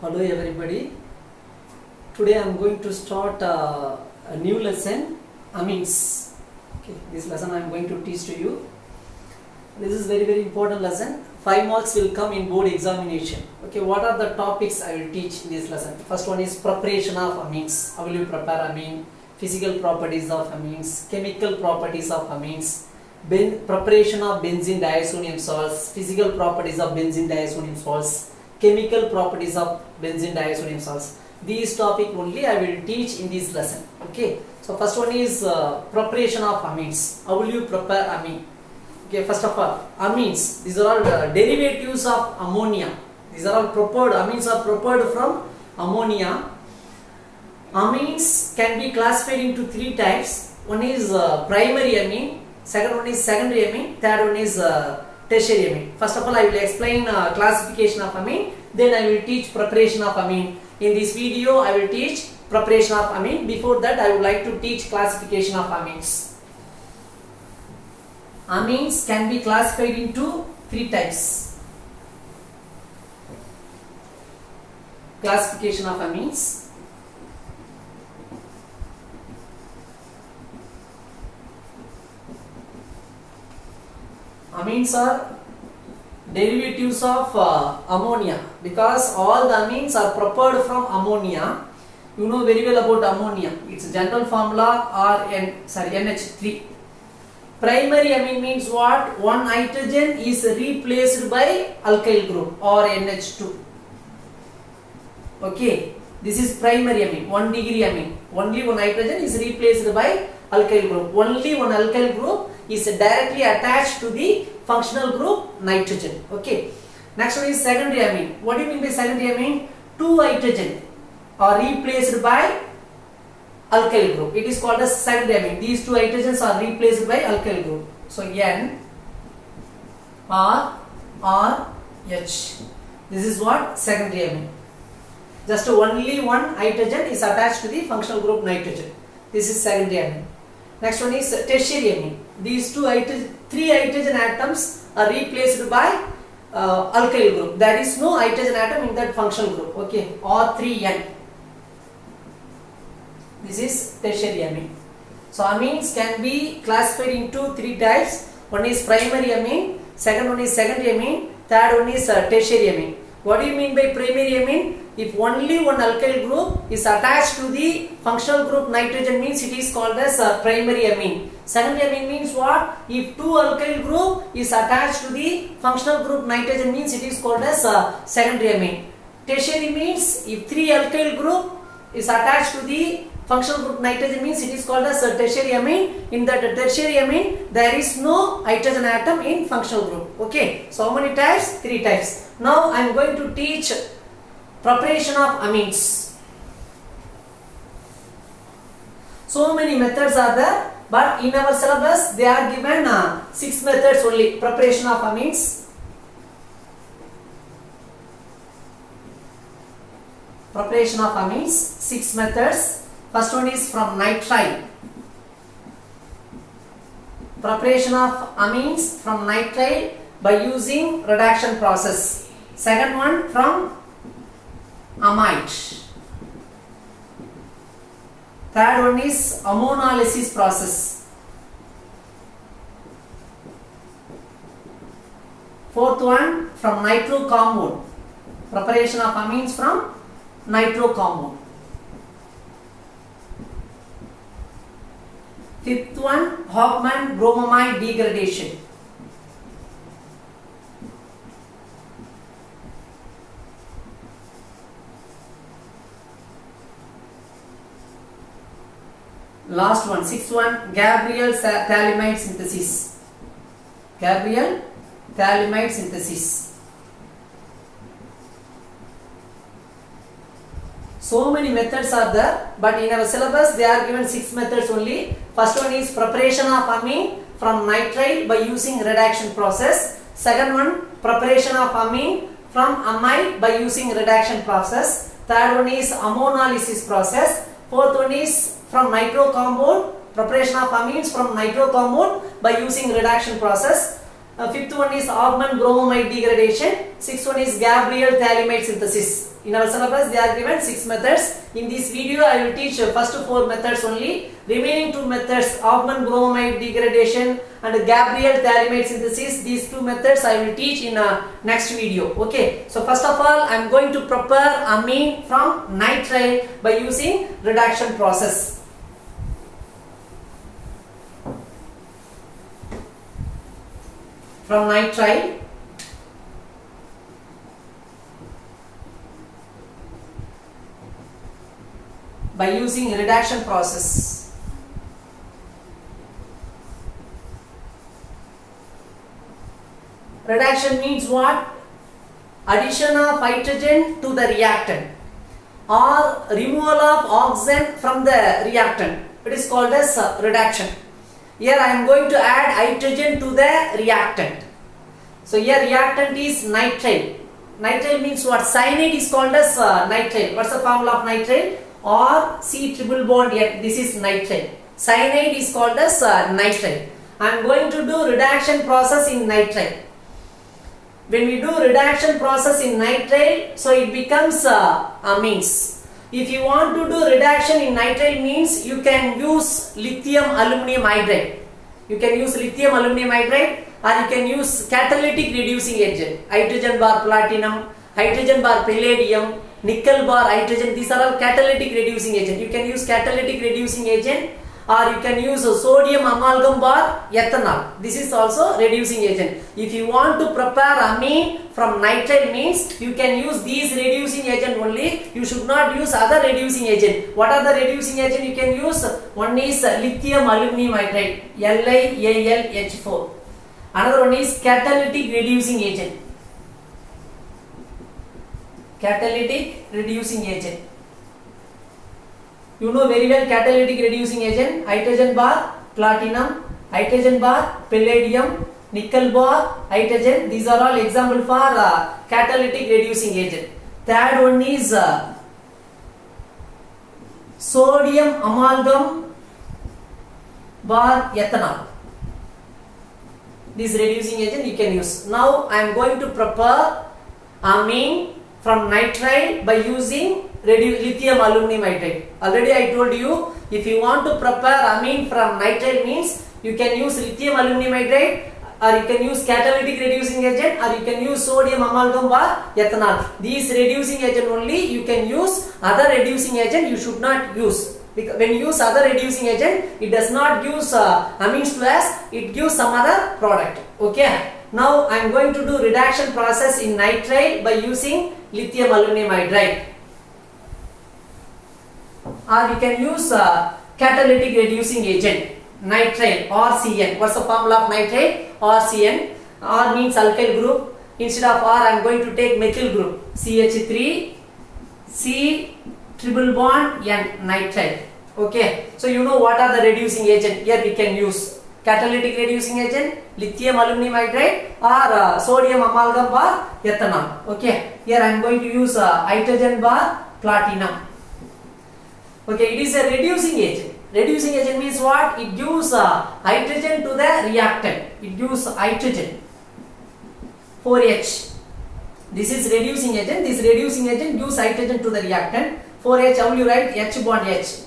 Hello everybody. Today I am going to start a new lesson, amines. Okay, this lesson I am going to teach to you. This is very important lesson. 5 marks will come in board examination. Okay, what are the topics I will teach in this lesson? First one is preparation of amines. How will you prepare amine? Physical properties of amines, chemical properties of amines, preparation of benzene diazonium salts, physical properties of benzene diazonium salts, chemical properties of benzene diazonium salts. These topic only I will teach in this lesson. Okay, so first one is preparation of amines. How will you prepare amine? Okay, first of all, amines, these are all derivatives of ammonia. These are all prepared, amines are prepared from ammonia. Amines can be classified into 3 types. One is primary amine, second one is secondary amine, third one is tertiary amine. First of all, I will explain classification of amine, then I will teach preparation of amine. In this video, I will teach preparation of amine. Before that, I would like to teach classification of amines. Amines can be classified into 3 types. Classification of amines. Amines are derivatives of ammonia, because all the amines are prepared from ammonia. You know very well about ammonia. Its general formula NH3. Primary amine means what? One hydrogen is replaced by alkyl group or NH2. Okay, this is primary amine, 1 degree amine. Only one hydrogen is replaced by alkyl group. Only one alkyl group is directly attached to the functional group nitrogen. Okay. Next one is secondary amine. What do you mean by secondary amine? 2 hydrogen are replaced by alkyl group. It is called as secondary amine. These 2 hydrogens are replaced by alkyl group. So N, R, R, H. This is what? Secondary amine. Just only one hydrogen is attached to the functional group nitrogen. This is secondary amine. Next one is tertiary amine. These 3 hydrogen atoms are replaced by alkyl group. There is no hydrogen atom in that functional group. Okay, R3N. This is tertiary amine. So amines can be classified into 3 types. One is primary amine, second one is secondary amine, third one is tertiary amine. What do you mean by primary amine? If only one alkyl group is attached to the functional group nitrogen, means it is called as primary amine. Secondary amine means what? If 2 alkyl group is attached to the functional group nitrogen, means it is called as secondary amine. Tertiary means if 3 alkyl group is attached to the functional group nitrogen, means it is called as tertiary amine. In that tertiary amine, there is no hydrogen atom in functional group. Okay, so how many types? 3 types. Now I am going to teach preparation of amines. So many methods are there, but in our syllabus they are given 6 methods only. Preparation of amines. Preparation of amines, 6 methods. First one is from nitrile. Preparation of amines from nitrile by using reduction process. Second one from amide. Third one is ammonolysis process. Fourth one from nitro compound. Preparation of amines from nitro compound. Fifth one, Hofmann bromamide degradation. Last one, 6th one, Gabriel phthalimide synthesis. Gabriel phthalimide synthesis. So many methods are there, but in our syllabus they are given 6 methods only. First one is preparation of amine from nitrile by using reduction process. Second one, preparation of amine from amide by using reduction process. Third one is ammonolysis process. Fourth one is from nitro compound, preparation of amines from nitro compound by using reduction process. Fifth one is augment bromamide degradation. Sixth one is Gabriel phthalimide synthesis. In our syllabus, they are given 6 methods. In this video, I will teach first 4 methods only. Remaining 2 methods, augment bromamide degradation and Gabriel phthalimide synthesis. These 2 methods I will teach in next video. Okay. So first of all, I am going to prepare amine from nitrile by using reduction process. From nitrile. By using reduction process. Reduction means what? Addition of hydrogen to the reactant or removal of oxygen from the reactant. It is called as reduction. Here I am going to add hydrogen to the reactant. So here reactant is nitrile. Nitrile means what? Cyanide is called as nitrile. What's the formula of nitrile? Or C triple bond N. This is nitrile. Cyanide is called as nitrile. I am going to do reduction process in nitrile. When we do reduction process in nitrile, so it becomes amines. If you want to do reduction in nitrile means you can use lithium aluminum hydride. You can use lithium aluminum hydride or you can use catalytic reducing agent. Hydrogen bar platinum, hydrogen bar palladium, nickel bar hydrogen. These are all catalytic reducing agent. You can use catalytic reducing agent or you can use sodium amalgam bar ethanol. This is also reducing agent. If you want to prepare amine from nitrile means you can use these reducing agent only. You should not use other reducing agent. What are the reducing agent you can use? One is lithium aluminum hydride, LiAlH4. Another one is catalytic reducing agent. Catalytic reducing agent. You know very well catalytic reducing agent. Hydrogen bar platinum, hydrogen bar palladium, nickel bar hydrogen. These are all example for catalytic reducing agent. Third one is sodium amalgam bar ethanol. This reducing agent you can use. Now I am going to prepare amine from nitrile by using lithium aluminum hydride. Already I told you, if you want to prepare amine from nitrile means you can use lithium aluminum hydride or you can use catalytic reducing agent or you can use sodium amalgam bar ethanol. These reducing agent only you can use. Other reducing agent you should not use. Because when you use other reducing agent, it does not give amines to us, it gives some other product. Okay. Now I am going to do reduction process in nitrile by using lithium aluminum hydride. Or you can use catalytic reducing agent, nitrile RCN. What's the formula of nitrile? RCN. R means alkyl group. Instead of R, I am going to take methyl group. CH3, C triple bond N, nitrile. Okay. So you know what are the reducing agent. Here we can use catalytic reducing agent, lithium aluminum hydride or sodium amalgam bar ethanol. Okay. Here I am going to use hydrogen bar platinum. Okay, it is a reducing agent. Reducing agent means what? It gives hydrogen to the reactant. It gives hydrogen. 4H. This is reducing agent. This reducing agent gives hydrogen to the reactant. 4H, how will you write? H bond H.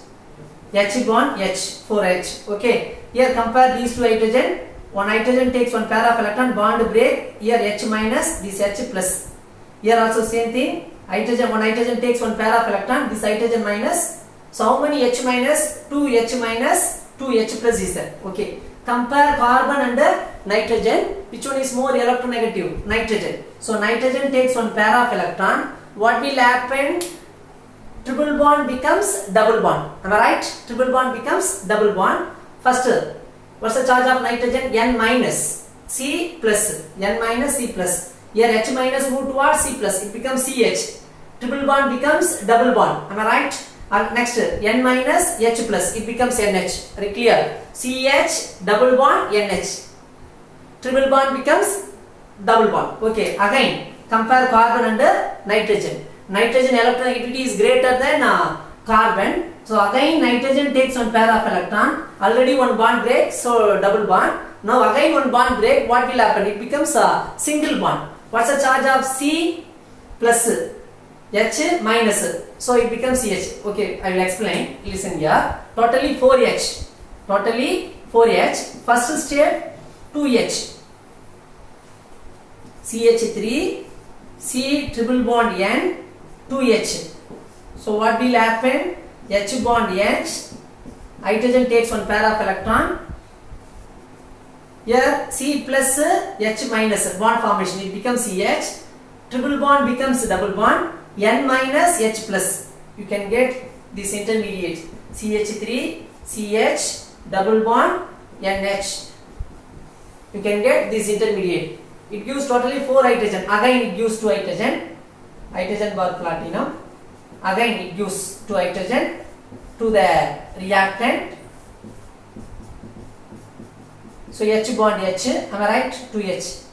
H bond H. 4H. Okay. Here compare these two hydrogen. One hydrogen takes one pair of electron, bond break. Here H minus, this H plus. Here also same thing. Hydrogen, one hydrogen takes one pair of electron, this hydrogen minus. So how many H minus? 2H minus, 2H plus is there. Okay. Compare carbon and nitrogen. Which one is more electronegative? Nitrogen. So nitrogen takes one pair of electron. What will happen? Triple bond becomes double bond. Am I right? Triple bond becomes double bond. First, what's the charge of nitrogen? N minus, C plus. N minus, C plus. Here H minus move towards C plus. It becomes CH. Triple bond becomes double bond. Am I right? Next, N minus H plus, it becomes NH. Very clear. CH double bond NH. Triple bond becomes double bond. Okay. Again, compare carbon and nitrogen. Nitrogen electronegativity is greater than carbon. So again, nitrogen takes one pair of electron. Already one bond breaks, so double bond. Now again one bond break, what will happen? It becomes a single bond. What's the charge of C plus H minus? So it becomes CH. Okay, I will explain. Listen here. Totally 4H. Totally 4H. First state 2H. CH3, C triple bond N, 2H. So what will happen? H bond H, hydrogen takes one pair of electron. Here C plus H minus bond formation, it becomes CH. Triple bond becomes double bond, N minus H plus. You can get this intermediate CH3, CH, double bond, NH. You can get this intermediate. It gives totally 4 hydrogen. Again it gives 2 hydrogen. Hydrogen bar platinum. Again it gives 2 hydrogen to the reactant. So H bond H, am I right? 2H.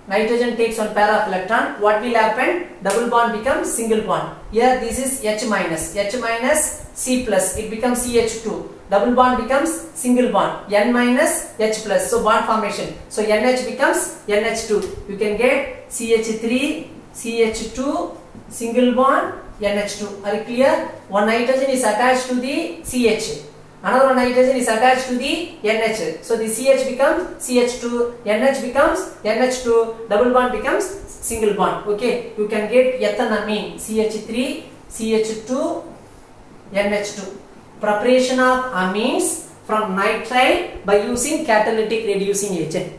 Nitrogen takes one pair of electron. What will happen? Double bond becomes single bond. Here this is H minus C plus. It becomes CH2. Double bond becomes single bond. N minus H plus. So bond formation. So NH becomes NH2. You can get CH3, CH2, single bond, NH2. Are you clear? One nitrogen is attached to the CH. Another one nitrogen is attached to the NH. So the CH becomes CH2, NH becomes NH2, double bond becomes single bond. Okay, you can get ethanamine CH3, CH2, NH2. Preparation of amines from nitrile by using catalytic reducing agent.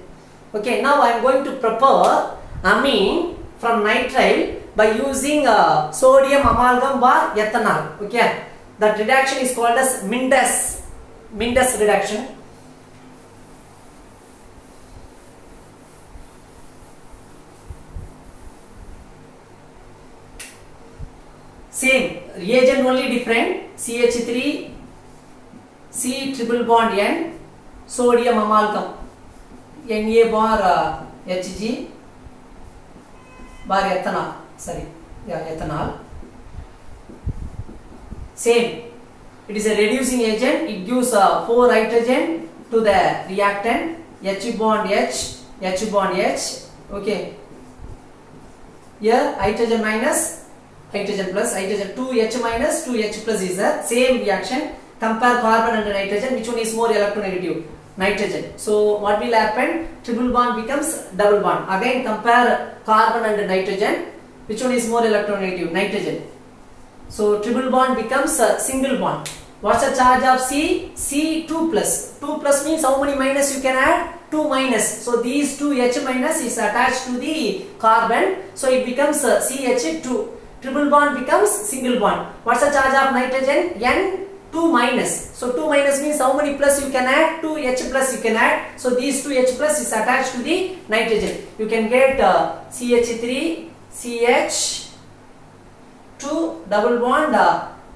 Okay, now I am going to prepare amine from nitrile by using sodium amalgam or ethanol. Okay, that reaction is called as Mindes reaction. Same reagent only different. CH3, C triple bond N, sodium amalgam, Na bar Hg bar ethanol. Sorry, yeah, ethanol. Same. It is a reducing agent. It gives 4 hydrogen to the reactant. H bond H, H bond H. Okay. Here hydrogen minus, hydrogen plus, hydrogen 2H minus, 2H plus is the same reaction. Compare carbon and nitrogen. Which one is more electronegative? Nitrogen. So what will happen? Triple bond becomes double bond. Again compare carbon and nitrogen. Which one is more electronegative? Nitrogen. So triple bond becomes a single bond. What's the charge of C? C2 plus. 2 plus means how many minus you can add? 2 minus. So these 2 H minus is attached to the carbon. So it becomes CH2. Triple bond becomes single bond. What's the charge of nitrogen? N2 minus. So 2 minus means how many plus you can add? 2 H plus you can add. So these 2 H plus is attached to the nitrogen. You can get CH3, CH, 2 double bond,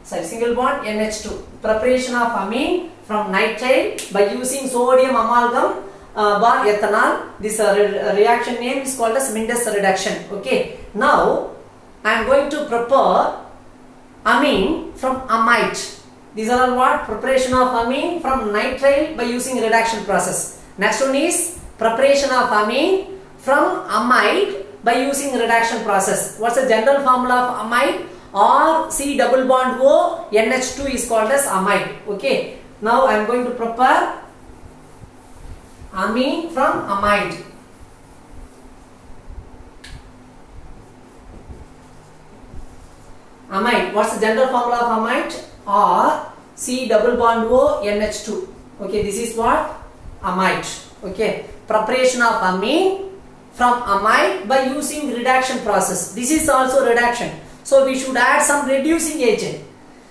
single bond, NH2. Preparation of amine from nitrile by using sodium amalgam bar ethanol. This reaction name is called as Mindes reduction. Okay. Now I am going to prepare amine from amide. These are all what? Preparation of amine from nitrile by using reduction process. Next one is preparation of amine from amide by using reduction process. What's the general formula of amide? R C double bond O NH2 is called as amide. Okay. Now I am going to prepare amine from amide. Amide. What's the general formula of amide? R C double bond O NH2. Okay. This is what? Amide. Okay. Preparation of amine from amide by using reduction process. This is also reduction. So we should add some reducing agent.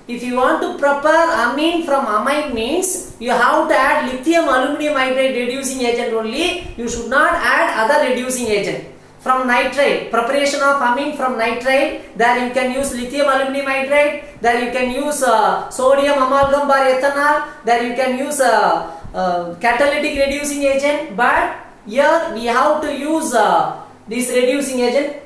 If you want to prepare amine from amide means you have to add lithium aluminum hydride reducing agent only. You should not add other reducing agent. From nitrile, preparation of amine from nitrile, there you can use lithium aluminum hydride, there you can use sodium amalgam bar ethanol, there you can use catalytic reducing agent, but here we have to use this reducing agent.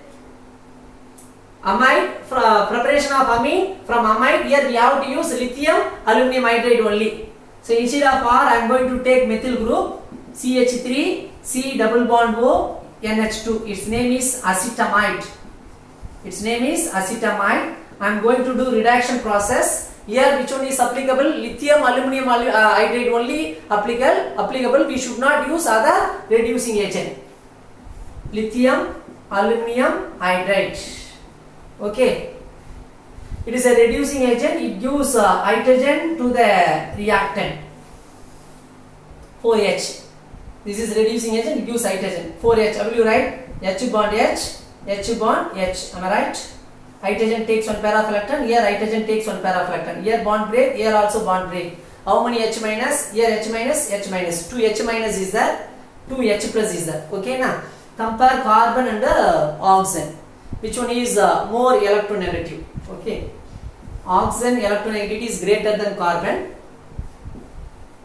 Amide, preparation of amine from amide, here we have to use lithium aluminum hydride only. So instead of R, I am going to take methyl group CH3, C double bond O, NH2. Its name is acetamide. Its name is acetamide. I am going to do reduction process. Here which one is applicable? Lithium aluminum hydride only applicable. We should not use other reducing agent. Lithium aluminum hydride. Okay. It is a reducing agent. It gives hydrogen to the reactant. 4H. This is reducing agent. It gives hydrogen. 4H. Will you write? H bond H. H bond H. Am I right? Hydrogen takes one pair of electron. Here hydrogen takes one pair of electron. Here bond break. Here also bond break. How many H minus? Here H minus. H minus. 2 H minus is there. 2 H plus is there. Okay now. Compare carbon and oxygen. Which one is more electronegative? Okay. Oxygen electronegativity is greater than carbon.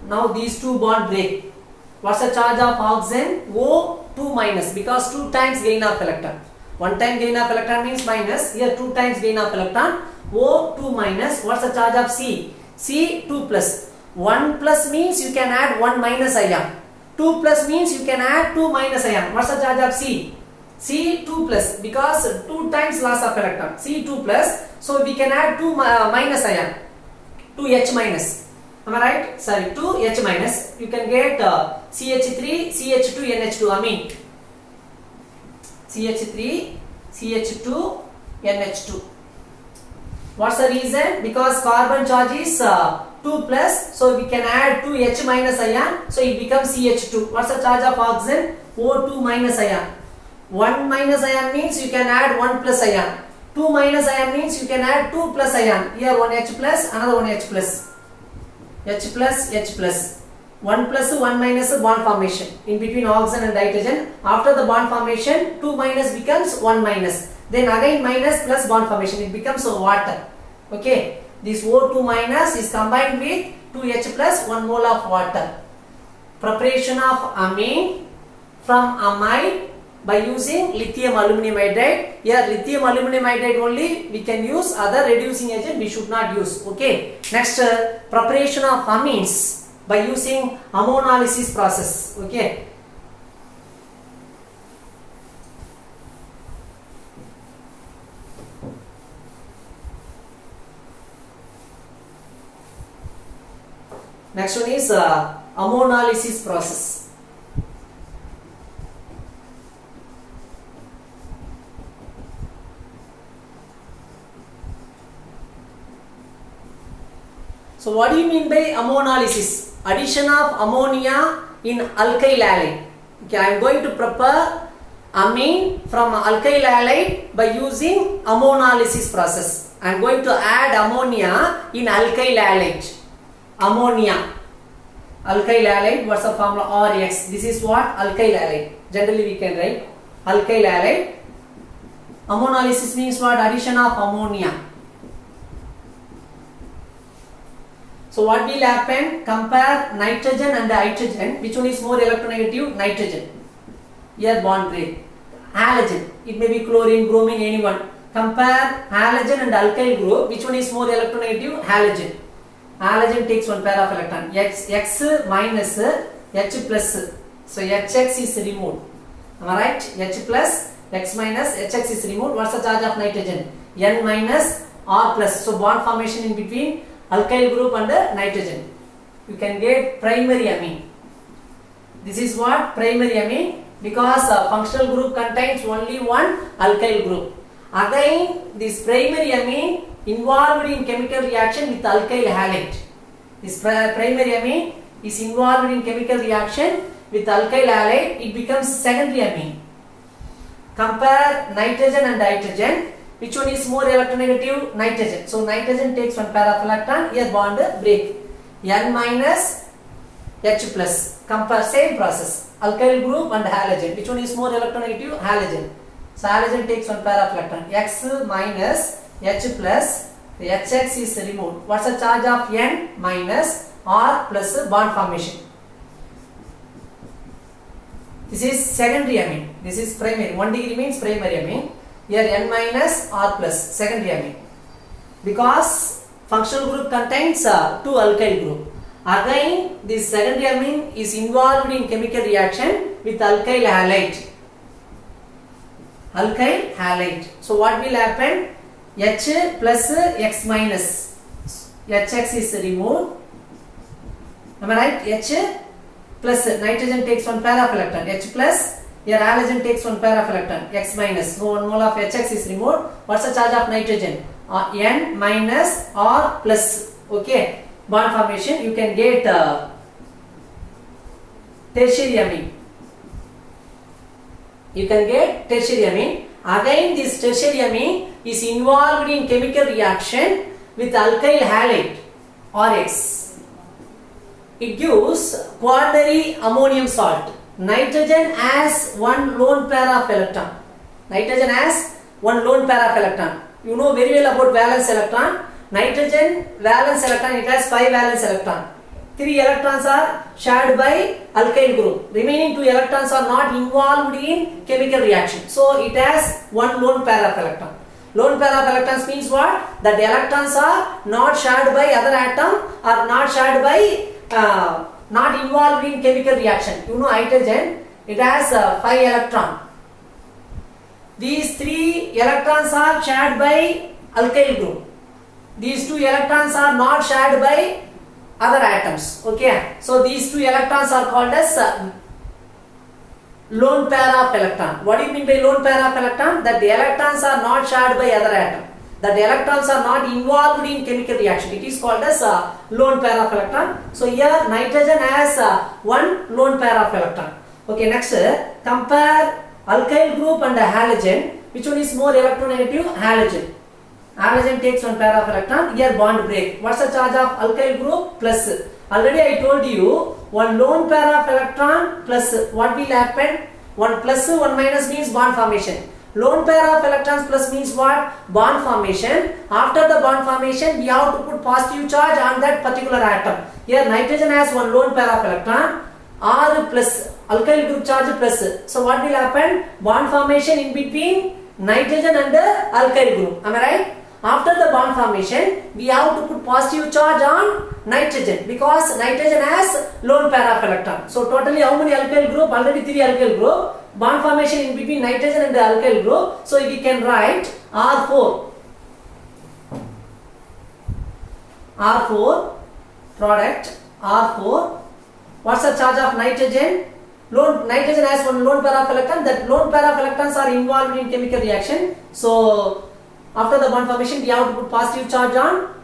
Now these two bond break. What's the charge of oxygen? O2 minus, because 2 times gain of electron. 1 time gain of electron means minus. Here 2 times gain of electron. O2 minus. What's the charge of C? C 2 plus. 1 plus means you can add 1 minus ion. 2 plus means you can add 2 minus ion. What's the charge of C? C 2 plus, because 2 times loss of electron. C 2 plus. So we can add 2 minus ion. 2 H minus. Am I right? Sorry, 2 H minus. You can get CH3, CH2, NH2. I mean CH3, CH2, NH2. What's the reason? Because carbon charge is 2 plus, so we can add 2 H minus ion, so it becomes CH2. What's the charge of oxygen? O2 minus ion. 1 minus ion means you can add 1 plus ion. 2 minus ion means you can add 2 plus ion. Here 1 H plus, another 1 H plus. H plus, H plus. 1 plus, 1 minus bond formation in between oxygen and hydrogen. After the bond formation, 2 minus becomes 1 minus. Then again minus plus bond formation, it becomes water. Okay. This O2 minus is combined with 2H plus 1 mole of water. Preparation of amine from amide by using lithium aluminum hydride. Here lithium aluminum hydride only we can use, other reducing agent we should not use. Okay. Next preparation of amines by using ammonolysis process. Okay. Next one is ammonolysis process. So what do you mean by ammonolysis? Addition of ammonia in alkyl halide. Okay, I am going to prepare amine from alkyl halide by using ammonolysis process. I am going to add ammonia in alkyl halide. Ammonia, alkyl halide. What's the formula? RX. This is what? Alkyl halide. Generally we can write alkyl halide. Ammonolysis means what? Addition of ammonia. So what will happen? Compare nitrogen and hydrogen. Which one is more electronegative? Nitrogen. Here bond break. Halogen. It may be chlorine, bromine, anyone. Compare halogen and alkyl group. Which one is more electronegative? Halogen. Halogen takes one pair of electron. X minus H plus. So HX is removed. Am I right? H plus X minus HX is removed. What's the charge of nitrogen? N minus R plus. So bond formation in between alkyl group and nitrogen. You can get primary amine. This is what? Primary amine, because functional group contains only one alkyl group. Again, this primary amine involved in chemical reaction with alkyl halide. This primary amine is involved in chemical reaction with alkyl halide. It becomes secondary amine. Compare nitrogen and hydrogen. Which one is more electronegative? Nitrogen. So nitrogen takes one pair of electron. Here bond break. N minus H plus. Compare same process. Alkyl group and halogen. Which one is more electronegative? Halogen. So halogen takes one pair of electron. X minus H plus. The HX is removed. What's the charge of N minus R plus bond formation? This is secondary amine. This is primary. 1 degree means primary amine. Here N minus R plus, secondary amine. Because functional group contains 2 alkyl group. Again, this secondary amine is involved in chemical reaction with alkyl halide. Alkyl halide. So what will happen? H plus X minus. HX is removed. Am I right? H plus nitrogen takes one pair of electron. H plus, your halogen takes one pair of electron. X minus. So 1 mole of HX is removed. What's the charge of nitrogen? N minus or plus. Okay. Bond formation. You can get tertiary amine. You can get tertiary amine. Again, this tertiary amine is involved in chemical reaction with alkyl halide RX. It gives quaternary ammonium salt. Nitrogen has one lone pair of electron. Nitrogen has one lone pair of electron. You know very well about valence electron. Nitrogen valence electron, it has 5 valence electron. 3 electrons are shared by alkyl group. Remaining 2 electrons are not involved in chemical reaction. So it has one lone pair of electron. Lone pair of electrons means what? That the electrons are not shared by other atom or not shared by not involved in chemical reaction. You know hydrogen, it has 5 electron. These 3 electrons are shared by alkyl group. These 2 electrons are not shared by other atoms. Okay. So these 2 electrons are called as lone pair of electron. What do you mean by lone pair of electron? That the electrons are not shared by other atom. That the electrons are not involved in chemical reaction. It is called as lone pair of electron. So here nitrogen has one lone pair of electron. Okay. Next, compare alkyl group and halogen. Which one is more electronegative? Halogen. Halogen takes one pair of electron. Here bond break. What's the charge of alkyl group? Plus. Already I told you one lone pair of electron plus what will happen? One plus, one minus means bond formation. Lone pair of electrons plus means what? Bond formation. After the bond formation, we have to put positive charge on that particular atom. Here nitrogen has one lone pair of electron. R plus, alkyl group charge plus. So what will happen? Bond formation in between nitrogen and alkyl group. Am I right? After the bond formation, we have to put positive charge on nitrogen because nitrogen has lone pair of electron. So totally how many alkyl group? Already 3 alkyl group. Bond formation in between nitrogen and the alkyl group. So we can write R4. R4 product R4. What's the charge of nitrogen? Nitrogen has one lone pair of electron. That lone pair of electrons are involved in chemical reaction. So after the bond formation, we have to put positive charge on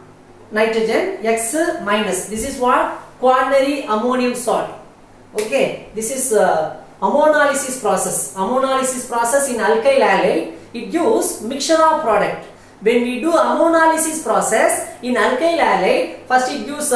nitrogen. X minus. This is what? Quaternary ammonium salt. Okay. This is ammonolysis process. Ammonolysis process in alkyl halide. It gives mixture of product. When we do ammonolysis process in alkyl halide, first it gives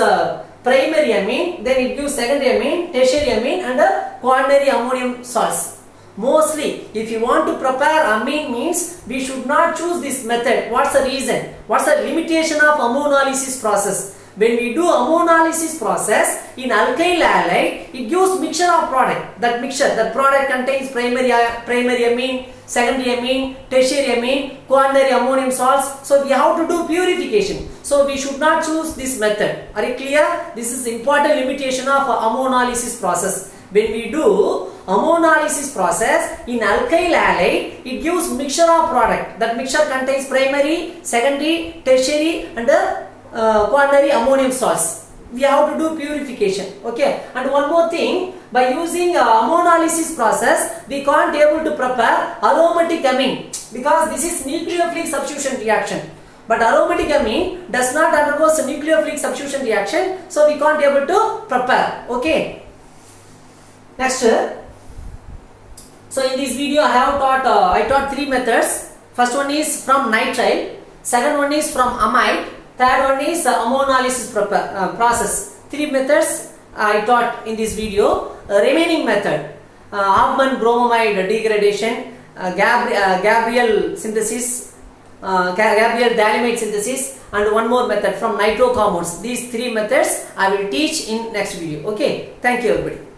primary amine, then it gives secondary amine, tertiary amine and quaternary ammonium salts. Mostly, if you want to prepare amine means we should not choose this method. What's the reason? What's the limitation of ammonolysis process? When we do ammonolysis process in alkyl halide, it gives mixture of product. That mixture, that product contains primary amine, secondary amine, tertiary amine, quaternary ammonium salts. So we have to do purification. So we should not choose this method. Are you clear? This is important limitation of ammonolysis process. When we do ammonolysis process in alkyl halide, it gives mixture of product. That mixture contains primary, secondary, tertiary and quaternary ammonium salts. We have to do purification. Okay. And one more thing, by using ammonolysis process, we can't able to prepare aromatic amine because this is nucleophilic substitution reaction. But aromatic amine does not undergo nucleophilic substitution reaction, so we can't able to prepare. Okay. Next, so in this video I taught 3 methods. First one is from nitrile, second one is from amide, third one is ammonolysis process. 3 methods I taught in this video. Remaining method, Hauptmann bromamide degradation, Gabriel synthesis, Gabriel diamide synthesis, and one more method from nitro compounds. These 3 methods I will teach in next video. Okay, thank you everybody.